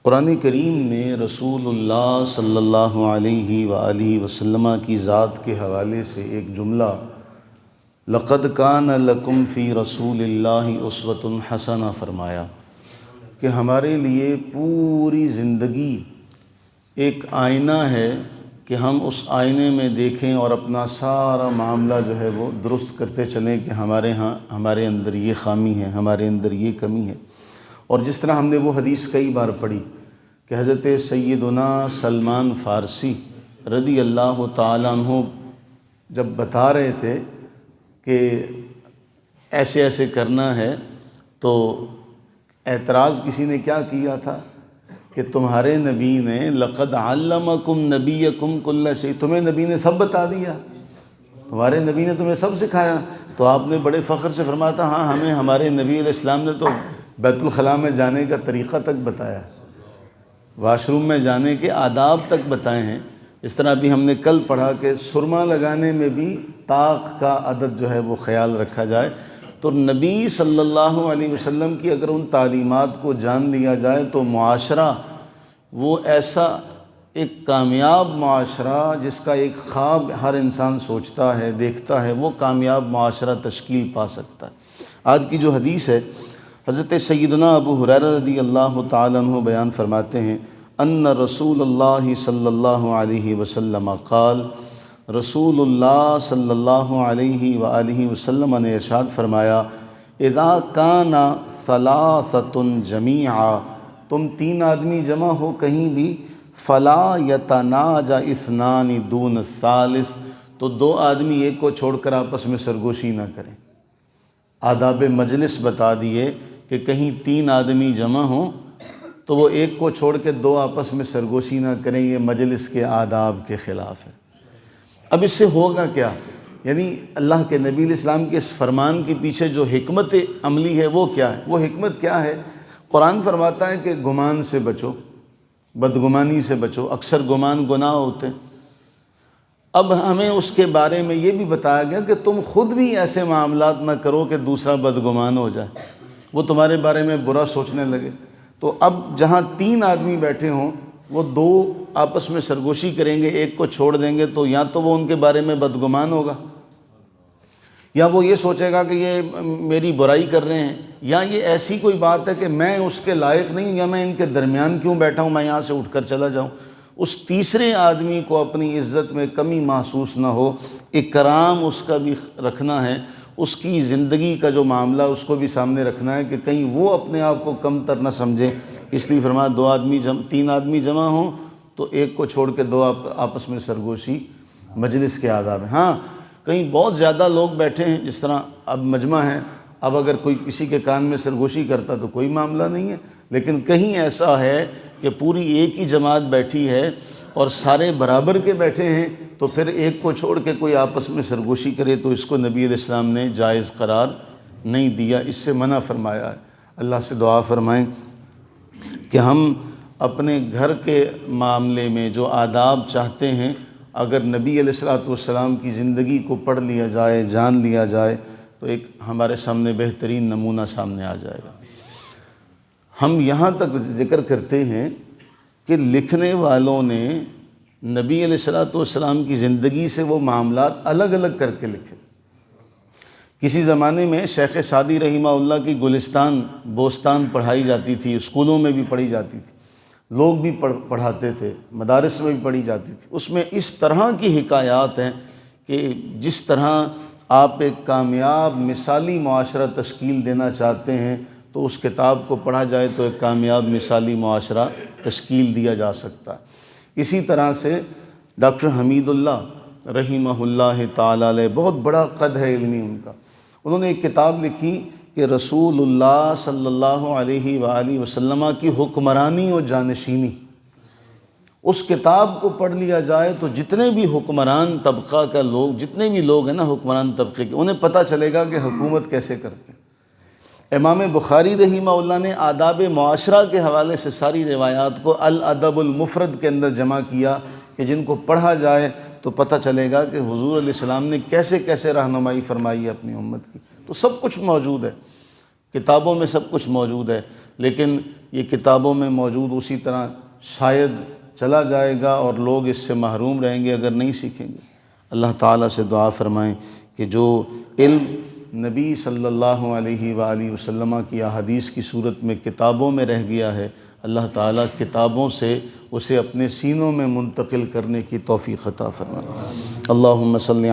قرآن کریم نے رسول اللہ صلی اللہ علیہ وآلہ وسلم کی ذات کے حوالے سے ایک جملہ لقد کان لکم فی رسول اللہ اسوۃ حسنہ فرمایا کہ ہمارے لیے پوری زندگی ایک آئینہ ہے کہ ہم اس آئینے میں دیکھیں اور اپنا سارا معاملہ جو ہے وہ درست کرتے چلیں کہ ہمارے اندر یہ خامی ہے، ہمارے اندر یہ کمی ہے۔ اور جس طرح ہم نے وہ حدیث کئی بار پڑھی کہ حضرت سیدنا سلمان فارسی رضی اللہ تعالیٰ عنہ جب بتا رہے تھے کہ ایسے ایسے کرنا ہے تو اعتراض کسی نے کیا کیا تھا کہ تمہارے نبی نے لقد علمکم نبیکم کل شیء، تمہیں نبی نے سب بتا دیا، تمہارے نبی نے تمہیں سب سکھایا۔ تو آپ نے بڑے فخر سے فرمایا تھا ہاں ہمیں ہمارے نبی علیہ السلام نے تو بیت الخلاء میں جانے کا طریقہ تک بتایا، واش روم میں جانے کے آداب تک بتائے ہیں۔ اس طرح بھی ہم نے کل پڑھا کہ سرما لگانے میں بھی طاق کا عدد جو ہے وہ خیال رکھا جائے۔ تو نبی صلی اللہ علیہ وسلم کی اگر ان تعلیمات کو جان لیا جائے تو معاشرہ وہ ایسا ایک کامیاب معاشرہ جس کا ایک خواب ہر انسان سوچتا ہے، دیکھتا ہے، وہ کامیاب معاشرہ تشکیل پا سکتا ہے۔ آج کی جو حدیث ہے حضرت سیدنا ابو ہریرہ رضی اللہ تعالیٰ عنہ بیان فرماتے ہیں ان رسول اللہ صلی اللہ علیہ وسلم قال، رسول اللہ صلی اللہ علیہ وآلہ وسلم نے ارشاد فرمایا اذا کان ثلاثۃ جمیعا، تم تین آدمی جمع ہو کہیں بھی، فلا یتناجا اثنان دون الثالث، تو دو آدمی ایک کو چھوڑ کر آپس میں سرگوشی نہ کریں۔ آداب مجلس بتا دیے کہ کہیں تین آدمی جمع ہوں تو وہ ایک کو چھوڑ کے دو آپس میں سرگوشی نہ کریں، یہ مجلس کے آداب کے خلاف ہے۔ اب اس سے ہوگا کیا؟ یعنی اللہ کے نبی علیہ السلام کے اس فرمان کے پیچھے جو حکمت عملی ہے وہ کیا ہے؟ وہ حکمت کیا ہے؟ قرآن فرماتا ہے کہ گمان سے بچو، بدگمانی سے بچو، اکثر گمان گناہ ہوتے ہیں۔ اب ہمیں اس کے بارے میں یہ بھی بتایا گیا کہ تم خود بھی ایسے معاملات نہ کرو کہ دوسرا بدگمان ہو جائے، وہ تمہارے بارے میں برا سوچنے لگے۔ تو اب جہاں تین آدمی بیٹھے ہوں وہ دو آپس میں سرگوشی کریں گے، ایک کو چھوڑ دیں گے تو یا تو وہ ان کے بارے میں بدگمان ہوگا، یا وہ یہ سوچے گا کہ یہ میری برائی کر رہے ہیں، یا یہ ایسی کوئی بات ہے کہ میں اس کے لائق نہیں، یا میں ان کے درمیان کیوں بیٹھا ہوں، میں یہاں سے اٹھ کر چلا جاؤں۔ اس تیسرے آدمی کو اپنی عزت میں کمی محسوس نہ ہو، اکرام اس کا بھی رکھنا ہے، اس کی زندگی کا جو معاملہ اس کو بھی سامنے رکھنا ہے کہ کہیں وہ اپنے آپ کو کم تر نہ سمجھے۔ اس لیے فرمایا تین آدمی جمع ہوں تو ایک کو چھوڑ کے دو آپس میں سرگوشی مجلس کے آداب ہیں۔ ہاں کہیں بہت زیادہ لوگ بیٹھے ہیں، جس طرح اب مجمع ہے، اب اگر کوئی کسی کے کان میں سرگوشی کرتا تو کوئی معاملہ نہیں ہے، لیکن کہیں ایسا ہے کہ پوری ایک ہی جماعت بیٹھی ہے اور سارے برابر کے بیٹھے ہیں تو پھر ایک کو چھوڑ کے کوئی آپس میں سرگوشی کرے تو اس کو نبی علیہ السلام نے جائز قرار نہیں دیا، اس سے منع فرمایا ہے۔ اللہ سے دعا فرمائیں کہ ہم اپنے گھر کے معاملے میں جو آداب چاہتے ہیں، اگر نبی علیہ السلام کی زندگی کو پڑھ لیا جائے، جان لیا جائے تو ایک ہمارے سامنے بہترین نمونہ سامنے آ جائے گا۔ ہم یہاں تک ذکر کرتے ہیں کہ لکھنے والوں نے نبی علیہ السلام کی زندگی سے وہ معاملات الگ الگ کر کے لکھے۔ کسی زمانے میں شیخ سعدی رحمہ اللہ کی گلستان بوستان پڑھائی جاتی تھی، اسکولوں میں بھی پڑھی جاتی تھی، لوگ بھی پڑھاتے تھے، مدارس میں بھی پڑھی جاتی تھی۔ اس میں اس طرح کی حکایات ہیں کہ جس طرح آپ ایک کامیاب مثالی معاشرہ تشکیل دینا چاہتے ہیں تو اس کتاب کو پڑھا جائے تو ایک کامیاب مثالی معاشرہ تشکیل دیا جا سکتا ہے۔ اسی طرح سے ڈاکٹر حمید اللہ رحمہ اللہ تعالی علیہ، بہت بڑا قد ہے علمی ان کا، انہوں نے ایک کتاب لکھی کہ رسول اللہ صلی اللہ علیہ وآلہ وسلم کی حکمرانی و جانشینی۔ اس کتاب کو پڑھ لیا جائے تو جتنے بھی حکمران طبقہ کا لوگ، جتنے بھی لوگ ہیں نا حکمران طبقے کے، انہیں پتہ چلے گا کہ حکومت کیسے کرتے ہیں۔ امام بخاری رحمہ اللہ نے آداب معاشرہ کے حوالے سے ساری روایات کو الادب المفرد کے اندر جمع کیا کہ جن کو پڑھا جائے تو پتہ چلے گا کہ حضور علیہ السلام نے کیسے کیسے رہنمائی فرمائی ہے اپنی امت کی۔ تو سب کچھ موجود ہے، کتابوں میں سب کچھ موجود ہے، لیکن یہ کتابوں میں موجود اسی طرح شاید چلا جائے گا اور لوگ اس سے محروم رہیں گے اگر نہیں سیکھیں گے۔ اللہ تعالیٰ سے دعا فرمائیں کہ جو علم نبی صلی اللہ علیہ وآلہ وسلم کی احادیث کی صورت میں کتابوں میں رہ گیا ہے، اللہ تعالیٰ کتابوں سے اسے اپنے سینوں میں منتقل کرنے کی توفیق عطا فرمائے۔ اللہم صلی علی